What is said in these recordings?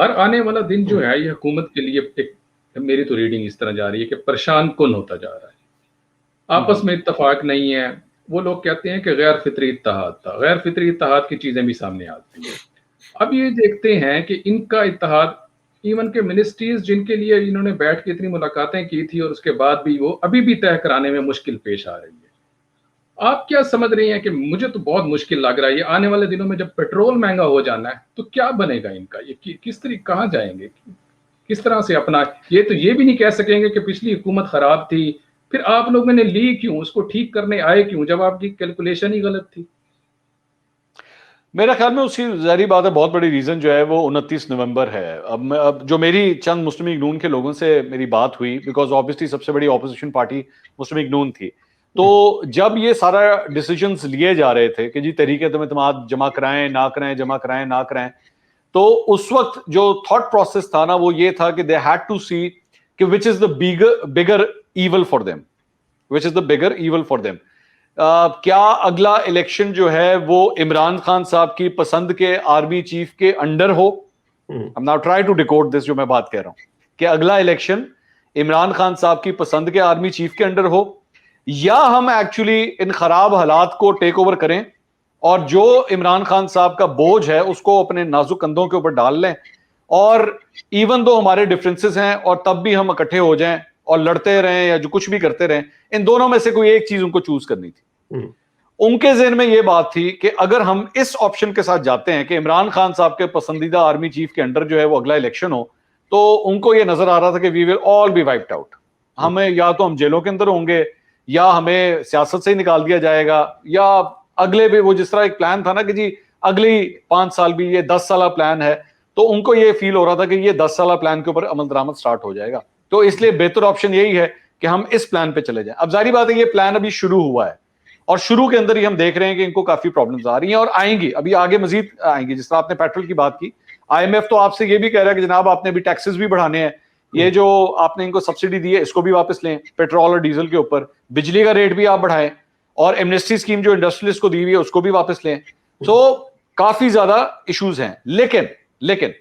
हर आने वाला दिन जो है ये हुकूमत के लिए एक, मेरी तो रीडिंग इस तरह जा रही है कि परेशान कुन होता जा रहा है। आपस में इत्तेफाक नहीं है। वो लोग कहते हैं कि गैर फितरी इत्तेहाद था, गैर फितरी इत्तेहाद की चीजें भी सामने आती हैं। अब ये देखते हैं कि इनका इत्तेहाद, इवन के मिनिस्ट्रीज जिनके लिए इन्होंने बैठ के इतनी मुलाकातें की थी और उसके बाद भी वो अभी भी तय कराने में मुश्किल पेश आ रही है। आप क्या समझ रही हैं? कि मुझे तो बहुत मुश्किल लग रहा है ये आने वाले दिनों में जब पेट्रोल महंगा हो जाना है तो क्या बनेगा इनका, ये किस तरीके कहाँ जाएंगे, किस तरह से अपना, ये तो ये भी नहीं कह सकेंगे कि पिछली हुकूमत खराब थी, फिर आप लोगों ने ली क्यों, उसको ठीक करने आए क्यों जब आपकी कैलकुलेशन ही गलत थी। मेरा ख्याल में उसकी जारी बात है, बहुत बड़ी रीजन जो है वो 29 नवंबर है। अब जो मेरी चंद मुस्लिम लीग नून के लोगों से मेरी बात हुई, बिकॉज ऑब्वियसली सबसे बड़ी ऑपोजिशन पार्टी मुस्लिम लीग नून थी, तो जब ये सारा डिसीजंस लिए जा रहे थे कि जी तहरीक एतमाद जमा कराएं ना कराएं, जमा कराएं ना कराएं, तो उस वक्त जो थॉट प्रोसेस था ना वो ये था कि दे हैड टू सी कि which is the bigger evil for them, which is the bigger evil for them. क्या अगला इलेक्शन जो है वो इमरान खान साहब की पसंद के आर्मी चीफ के अंडर हो? I'm now trying to decode this, जो मैं बात कह रहा हूं कि अगला इलेक्शन इमरान खान साहब की पसंद के आर्मी चीफ के अंडर हो, या हम एक्चुअली इन खराब हालात को टेक ओवर करें और जो इमरान खान साहब का बोझ है उसको अपने नाजुक कंधों के ऊपर डाल लें, और इवन दो हमारे डिफरेंसेस हैं और तब भी हम इकट्ठे हो जाएं और लड़ते रहें या जो कुछ भी करते रहें। इन दोनों में से कोई एक चीज उनको चूज करनी थी। उनके ज़हन में यह बात थी कि अगर हम इस ऑप्शन के साथ जाते हैं कि इमरान खान साहब के पसंदीदा आर्मी चीफ के अंडर जो है वो अगला इलेक्शन हो, तो उनको यह नजर आ रहा था कि we will all be wiped out. हमें या तो हम जेलों के अंदर होंगे, या हमें सियासत से ही निकाल दिया जाएगा, या अगले भी वो जिस तरह एक प्लान था ना कि जी अगली 5 साल भी, ये 10 साल प्लान है, तो उनको ये फील हो रहा था कि ये 10 साल प्लान के ऊपर अमल दरामद स्टार्ट हो जाएगा। तो इसलिए बेहतर ऑप्शन यही है कि हम इस प्लान पे चले जाएं। अब जारी बात है ये प्लान अभी शुरू हुआ है और शुरू के अंदर ही हम देख रहे हैं कि इनको काफी प्रॉब्लम्स आ रही हैं और आएंगी, अभी आगे मजीद आएंगी। जिस तरह आपने पेट्रोल की बात की, आईएमएफ तो आपसे ये भी कह रहा है कि जनाब आपने अभी टैक्सेस भी बढ़ाने हैं, ये जो आपने इनको सब्सिडी दी है इसको भी वापस लें, पेट्रोल और डीजल के ऊपर, बिजली का रेट भी आप बढ़ाएं, और एमनेस्टी स्कीम जो इंडस्ट्रियलिस्ट को दी हुई है उसको भी वापस लें। तो काफी ज्यादा इश्यूज हैं। लेकिन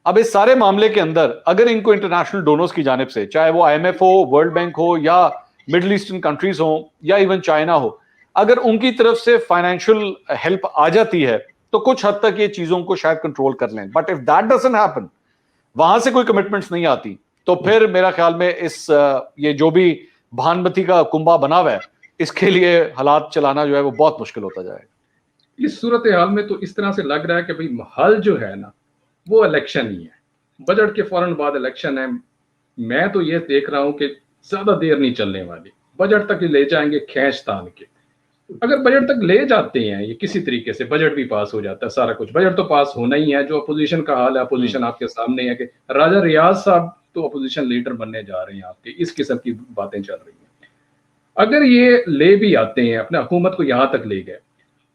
अब इस सारे मामले के अंदर अगर इनको इंटरनेशनल डोनर्स की जानिब से, चाहे वो आईएमएफ हो, वर्ल्ड बैंक हो, या मिडिल ईस्टर्न कंट्रीज हो, या इवन चाइना हो, अगर उनकी तरफ से फाइनेंशियल हेल्प आ जाती है तो कुछ हद तक ये चीजों को शायद कंट्रोल कर लें। But if that doesn't happen, वहां से कोई कमिटमेंट्स नहीं आती, तो फिर मेरा ख्याल में इस ये जो भी भानमती का कुंभा बना हुआ है, इसके लिए हालात चलाना जो है वो बहुत मुश्किल होता जाएगा। इस सूरत हाल में तो इस तरह से लग रहा है कि भाई माहौल जो है ना वो इलेक्शन ही है, बजट के फौरन बाद इलेक्शन है। मैं तो ये देख रहा हूं कि ज्यादा देर नहीं चलने वाली, बजट तक ले जाएंगे खींच तान के। अगर बजट तक ले जाते हैं ये किसी तरीके से, बजट भी पास हो जाता है, सारा कुछ, बजट तो पास होना ही है। जो अपोजिशन का हाल है, अपोजिशन आपके सामने है कि राजा रियाज साहब तो अपोजिशन लीडर बनने जा रहे हैं आपके, इस किस्म की बातें चल रही हैं। अगर ये ले भी आते हैं, अपने हुकूमत को यहां तक ले गए,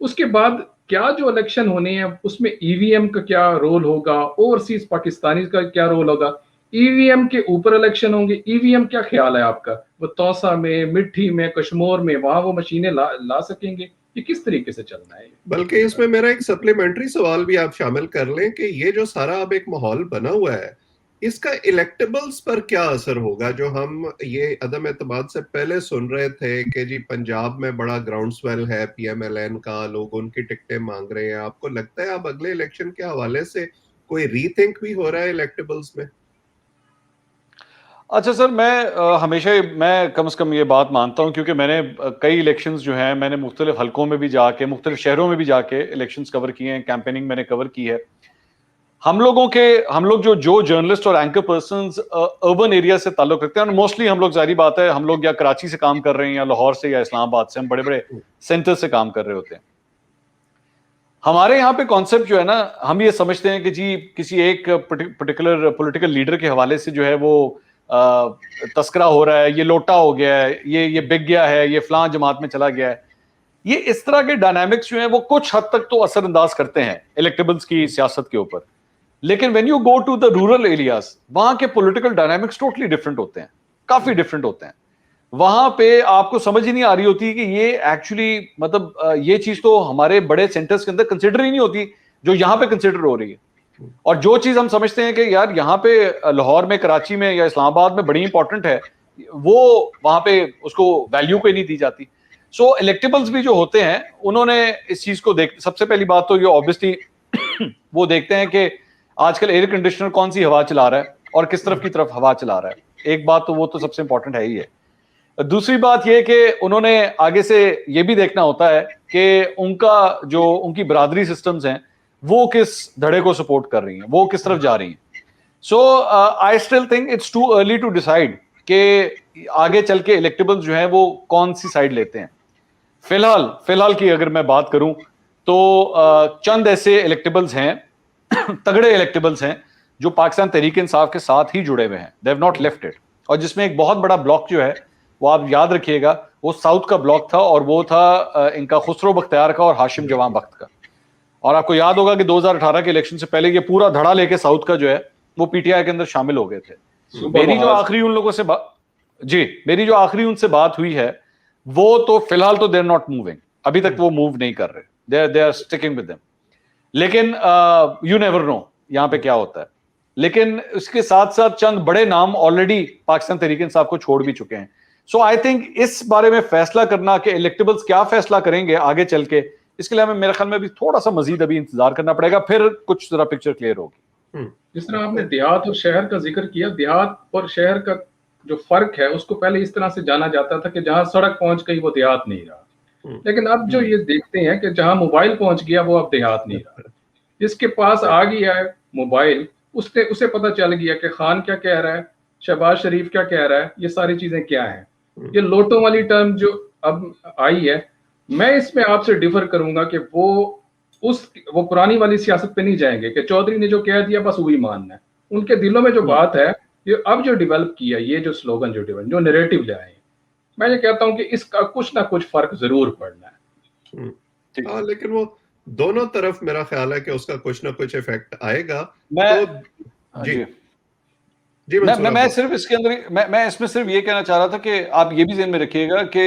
उसके बाद क्या जो इलेक्शन होने हैं उसमें ईवीएम का क्या रोल होगा, ओवरसीज पाकिस्तानी का क्या रोल होगा, ईवीएम के ऊपर इलेक्शन होंगे। ईवीएम क्या ख्याल है आपका, वो तौसा में, मिट्टी में, कश्मीर में वहां वो मशीनें ला सकेंगे? ये किस तरीके से चलना है? बल्कि इसमें मेरा एक सप्लीमेंट्री सवाल भी आप शामिल कर लें कि ये जो सारा अब एक माहौल बना हुआ है, इसका इलेक्टेबल्स पर क्या असर होगा? जो हम ये अदम एतमाद से पहले सुन रहे थे कि जी पंजाब में बड़ा ग्राउंड स्वेल है पीएमएलएन का, लोग उनकी टिकटें मांग रहे हैं, आपको लगता है अब अगले इलेक्शन के हवाले से कोई रीथिंक भी हो रहा है इलेक्टेबल्स में? अच्छा सर, मैं कम से कम ये बात मानता हूं, क्योंकि मैंने कई इलेक्शंस जो हैं मैंने मुख्तलिफ हलकों में भी जाके, मुख्तलिफ शहरों में भी जाके इलेक्शंस कवर किए हैं, कैंपेनिंग मैंने कवर की है। हम लोग जो जर्नलिस्ट और एंकर पर्सन्स अर्बन एरिया से ताल्लुक रखते हैं, और मोस्टली हम लोग, जारी बात है, हम लोग या कराची से काम कर रहे हैं या लाहौर से या इस्लामाबाद से, हम बड़े बड़े सेंटर से काम कर रहे होते हैं। हमारे यहाँ पे कॉन्सेप्ट जो है ना, हम ये समझते हैं कि जी किसी एक पर्टिकुलर पॉलिटिकल लीडर के हवाले से जो है वो तस्करा हो रहा है, ये लोटा हो गया है, ये बिक गया है, ये फलां जमात में चला गया है। ये इस तरह के डायनामिक्स जो हैं वो कुछ हद तक तो असरअंदाज करते हैं इलेक्टेबल्स की सियासत के ऊपर, लेकिन when you go to the rural areas, वहां के पॉलिटिकल डायनामिक्स टोटली डिफरेंट होते हैं, काफी डिफरेंट होते हैं। वहां पे आपको समझ ही नहीं आ रही होती कि ये एक्चुअली, मतलब ये चीज तो हमारे बड़े सेंटर्स के अंदर कंसिडर ही नहीं होती जो यहां पे कंसिडर हो रही है। और जो चीज हम समझते हैं कि यार यहाँ पे लाहौर में, कराची में या इस्लामाबाद में बड़ी इंपॉर्टेंट है, वो वहां पे उसको वैल्यू कोई नहीं दी जाती। सो इलेक्टेबल्स भी जो होते हैं उन्होंने इस चीज को देख, सबसे पहली बात तो ये ऑब्वियसली वो देखते हैं कि आजकल एयर कंडीशनर कौन सी हवा चला रहा है और किस तरफ की तरफ हवा चला रहा है। एक बात तो वो तो सबसे इंपॉर्टेंट है ही है। दूसरी बात ये कि उन्होंने आगे से ये भी देखना होता है कि उनकी बरादरी सिस्टम्स हैं वो किस धड़े को सपोर्ट कर रही हैं, वो किस तरफ जा रही हैं। So I still think it's too early to decide कि आगे चल के इलेक्टेबल्स जो हैं वो कौन सी साइड लेते हैं। फिलहाल की अगर मैं बात करूं तो चंद ऐसे इलेक्टेबल्स हैं तगड़े इलेक्टेबल्स हैं जो पाकिस्तान तहरीक इंसाफ के साथ ही जुड़े हुए हैं, they have not left it. और जिसमें एक बहुत बड़ा ब्लॉक जो है वो आप याद रखिएगा, वो साउथ का ब्लॉक था, और वो था इनका खुसरो बख्तियार का और हाशिम जवां बख्त का। और आपको याद होगा कि 2018 के इलेक्शन से पहले ये पूरा धड़ा लेके साउथ का जो है वो पीटीआई के अंदर शामिल हो गए थे। मेरी जो आखिरी उन लोगों से मेरी जो आखिरी उनसे बात हुई है वो तो फिलहाल तो दे आर नॉट मूविंग, अभी तक वो मूव नहीं कर रहे, they are sticking with them. लेकिन यू नेवर नो यहाँ पे क्या होता है। लेकिन उसके साथ साथ चंद बड़े नाम ऑलरेडी पाकिस्तान तहरीक इंसाफ को छोड़ भी चुके हैं। सो आई थिंक इस बारे में फैसला करना कि इलेक्टेबल्स क्या फैसला करेंगे आगे चल के, इसके लिए हमें मेरे ख्याल में भी थोड़ा सा मजीद अभी इंतजार करना पड़ेगा, फिर कुछ जरा पिक्चर क्लियर होगी। जिस तरह आपने देहात और शहर का जिक्र किया, देहात और शहर का जो फर्क है उसको पहले इस तरह से जाना जाता था कि जहां सड़क पहुंच गई वो देहात नहीं रहा, लेकिन अब जो ये देखते हैं कि जहां मोबाइल पहुंच गया वो अब देहात नहीं रहा। जिसके पास आ गया है मोबाइल उसे पता चल गया कि खान क्या कह रहा है, शहबाज शरीफ क्या कह रहा है, ये सारी चीजें क्या हैं। ये लोटो वाली टर्म जो अब आई है, मैं इसमें आपसे डिफर करूंगा कि वो पुरानी वाली सियासत पे नहीं जाएंगे कि चौधरी ने जो कह दिया बस वही मानना है। उनके दिलों में जो बात है, ये अब जो डेवलप किया, ये जो स्लोगन जो नैरेटिव ले आए, मैं ये कहता हूं कि इसका कुछ ना कुछ फर्क जरूर पड़ना है। हाँ, लेकिन वो दोनों तरफ मेरा ख्याल है कि उसका कुछ ना कुछ इफेक्ट आएगा। मैं सिर्फ इसके अंदर मैं इसमें सिर्फ ये कहना चाह रहा था कि आप ये भी ज़हन में रखिएगा कि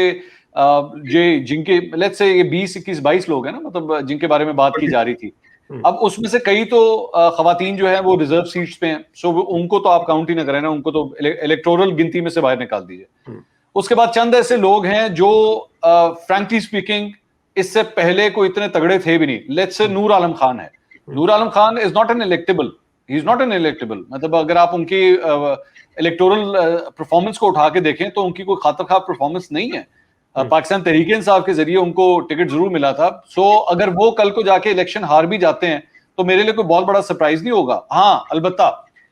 ये जिनके लेट्स से ये 20, 21, 22 लोग हैं ना, मतलब जिनके बारे में बात की जा रही थी, अब उसमें से कई तो खवातीन जो है वो रिजर्व सीट्स पे हैं, सो उनको तो आप काउंट ही ना करें ना, उनको तो इलेक्टोरल गिनती में से बाहर निकाल दीजिए। उसके बाद चंद ऐसे लोग हैं जो फ्रैंकली स्पीकिंग इससे पहले कोई इतने तगड़े थे भी नहीं। लेट्स से नूर आलम खान है, Noor Alam Khan is not an electable, he is not an electable. मतलब अगर आप उनकी इलेक्टोरल परफॉर्मेंस को उठा के देखें तो उनकी कोई खातर खा परफॉर्मेंस नहीं है। पाकिस्तान तहरीक इंसाफ के जरिए उनको टिकट जरूर मिला था। सो अगर वो कल को जाके इलेक्शन हार भी जाते हैं तो मेरे लिए कोई बहुत बड़ा सरप्राइज नहीं होगा। हाँ, अलबत्ता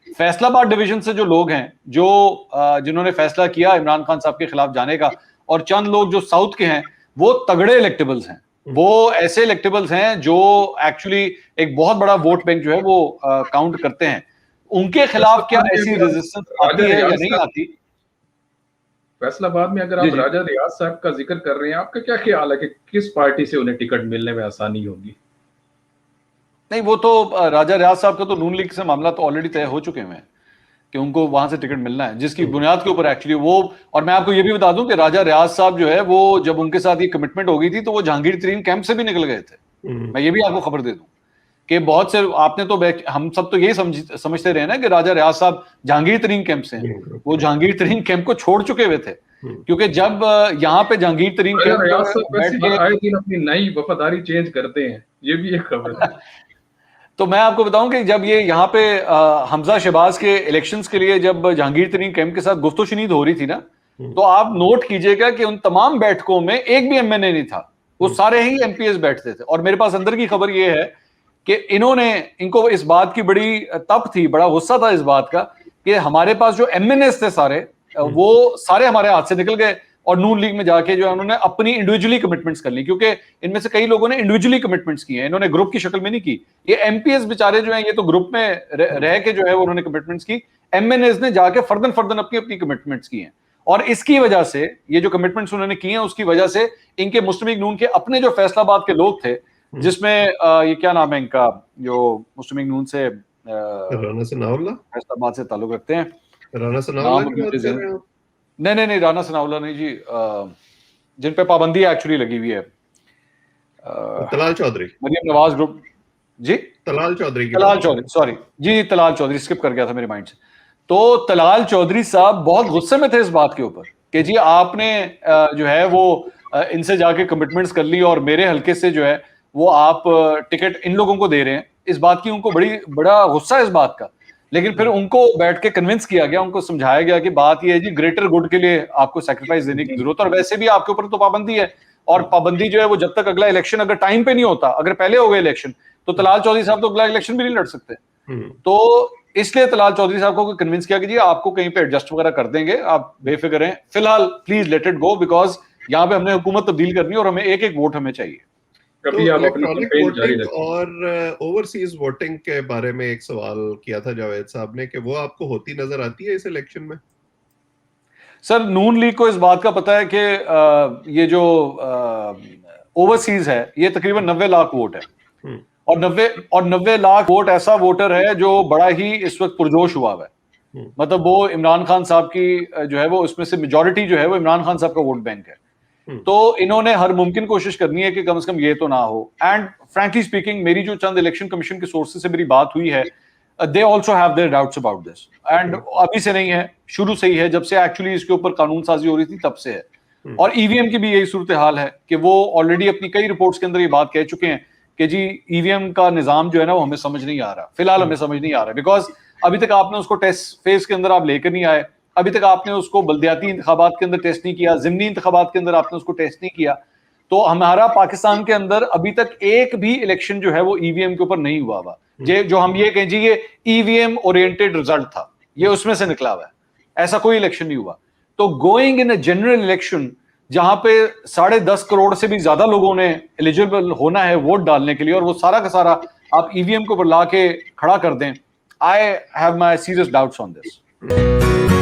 फैसलाबाद डिवीजन से जो लोग हैं, जो जिन्होंने फैसला किया इमरान खान साहब के खिलाफ जाने का, और चंद लोग जो साउथ के हैं, वो तगड़े इलेक्टेबल्स हैं, वो ऐसे इलेक्टेबल्स हैं जो एक्चुअली एक बहुत बड़ा वोट बैंक जो है वो काउंट करते हैं। उनके खिलाफ क्या ऐसी रेजिस्टेंस आती है या नहीं आती? फैसलाबाद में अगर आप राजा रियाज साहब का जिक्र कर रहे हैं, आपका क्या ख्याल है कि किस पार्टी से उन्हें टिकट मिलने में आसानी होगी? नहीं, वो तो राजा रियाज साहब का तो नून लीग से मामला तो ऑलरेडी तय हो चुके हैं कि उनको वहां से टिकट मिलना है, जिसकी बुनियाद के ऊपर एक्चुअली वो, और मैं आपको ये भी बता दूं कि राजा रियाज साहब जो है वो जब उनके साथ ये कमिटमेंट हो गई थी तो वो जहांगीर तरीन कैंप से भी निकल गए थे। मैं ये भी आपको खबर दे दूं कि बहुत से आपने तो हम सब तो यही समझते रहे ना कि राजा रियाज साहब जहांगीर तरीन कैंप से हैं, वो जहांगीर तरीन कैंप को छोड़ चुके हुए थे, क्योंकि जब यहाँ पे जहांगीर तरीन कैंप आए दिन अपनी नई वफादारी चेंज करते हैं, ये भी एक खबर है। तो मैं आपको बताऊं कि जब ये यहाँ पे हमजा शहबाज के इलेक्शंस के लिए जब जहांगीर तरीन कैंप के साथ गुफ्तगू हो रही थी ना, तो आप नोट कीजिएगा कि उन तमाम बैठकों में एक भी एमएनए नहीं था, वो सारे ही एमपीएस बैठते थे। और मेरे पास अंदर की खबर ये है कि इनको इस बात की बड़ी तप थी, बड़ा गुस्सा था इस बात का कि हमारे पास जो एमएनएस थे सारे, वो सारे हमारे हाथ से निकल गए और नून लीग में जाके जो है उन्होंने अपनी इंडिविजुअली कमिटमेंट्स कर ली, क्योंकि इनमें से कई लोगों ने इंडिविजुअली कमिटमेंट्स की हैं, इन्होंने ग्रुप की शक्ल में नहीं की। ये एमपीएस बेचारे जो हैं ये तो ग्रुप में रह के जो है उन्होंने कमिटमेंट्स की, एमएनएस ने जाके फर्दन अपनी कमिटमेंट्स की हैं। और इसकी वजह से ये जो कमिटमेंट्स उन्होंने की हैं उसकी वजह से इनके मुस्लिम लीग नून के अपने जो फैसलाबाद के लोग थे, जिसमें ये क्या नाम है इनका, जो मुस्लिम लीग नून से फैसलाबाद से ताल्लुक रखते हैं, राना सनाउल्लाह नहीं राना सनाउल्लाह नहीं जी, जिन पे पाबंदी एक्चुअली लगी हुई है, तलाल चौधरी, मरियम नवाज ग्रुप, जी तलाल चौधरी की तलाल बात चौधरी, सॉरी जी, तलाल चौधरी, स्किप कर गया था मेरे माइंड से। तो तलाल चौधरी साहब बहुत गुस्से में थे इस बात के ऊपर कि जी आपने जो है वो इनसे जाके कमिटमेंट्स कर ली और मेरे हल्के से जो है वो आप टिकट इन लोगों को दे रहे हैं। इस बात की उनको बड़ा गुस्सा है इस बात का। लेकिन फिर उनको बैठ के कन्विंस किया गया, उनको समझाया गया कि बात यह है जी, ग्रेटर गुड के लिए आपको सैक्रिफाइस देने की जरूरत है, और वैसे भी आपके ऊपर तो पाबंदी है, और पाबंदी जो है वो जब तक अगला इलेक्शन अगर टाइम पे नहीं होता, अगर पहले हो गए इलेक्शन, तो तलाल चौधरी साहब तो अगला इलेक्शन भी नहीं लड़ सकते। तो इसलिए तलाल चौधरी साहब को कन्विंस किया कि जी आपको कहीं पे एडजस्ट वगैरह कर देंगे, आप बेफिक्र हैं, फिलहाल please let it go, because यहाँ पे हमने हुकूमत तब्दील करनी है और हमें एक एक वोट हमें चाहिए। कभी तो आप अपनी इलेक्ट्रॉनिक कैंपेन जारी वोटिंग रखें। और ओवरसीज वोटिंग के बारे में एक सवाल किया था जावेद साहब ने कि वो आपको होती नजर आती है इस इलेक्शन में? सर नून लीग को इस बात का पता है कि ये जो ओवरसीज है ये तकरीबन 90 लाख वोट है, और 90 लाख वोट ऐसा वोटर है जो बड़ा ही इस वक्त पुरजोश हुआ है। मतलब वो इमरान खान साहब की जो है वो उसमें से मेजॉरिटी जो है वो इमरान खान साहब का वोट बैंक है। तो इन्होंने हर मुमकिन कोशिश करनी है कि कम से कम ये तो ना हो। एंड फ्रैंकली स्पीकिंग, मेरी जो चंद इलेक्शन कमीशन के सोर्सेज से मेरी बात हुई है, they also have their doubts about this. And अभी से नहीं है, शुरू से ही है, जब से एक्चुअली इसके ऊपर कानून साजी हो रही थी तब से है। और ईवीएम की भी यही सूरत हाल है कि वो ऑलरेडी अपनी कई रिपोर्ट्स के अंदर ये बात कह चुके हैं कि जी ईवीएम का निजाम जो है ना वो हमें समझ नहीं आ रहा, फिलहाल हमें समझ नहीं आ रहा, बिकॉज अभी तक आपने उसको टेस्ट फेज के अंदर आप लेकर नहीं आए, अभी तक आपने उसको बल्दियाती इंतखाबात के अंदर टेस्ट नहीं किया, ज़िमनी इंतखाबात के अंदर आपने उसको टेस्ट नहीं किया। तो हमारा पाकिस्तान के अंदर अभी तक एक भी इलेक्शन जो है वो ईवीएम के ऊपर नहीं हुआ हुआ, जो हम ये कहें जी ये ईवीएम ओरिएंटेड रिजल्ट था, ये उसमें से निकला हुआ है, ऐसा कोई इलेक्शन नहीं हुआ। तो going in a general election जहां पे 10.5 करोड़ से भी ज्यादा लोगों ने एलिजिबल होना है वोट डालने के लिए, और वो सारा का सारा आप ईवीएम के ऊपर ला के खड़ा कर दें, I have my serious doubts on this.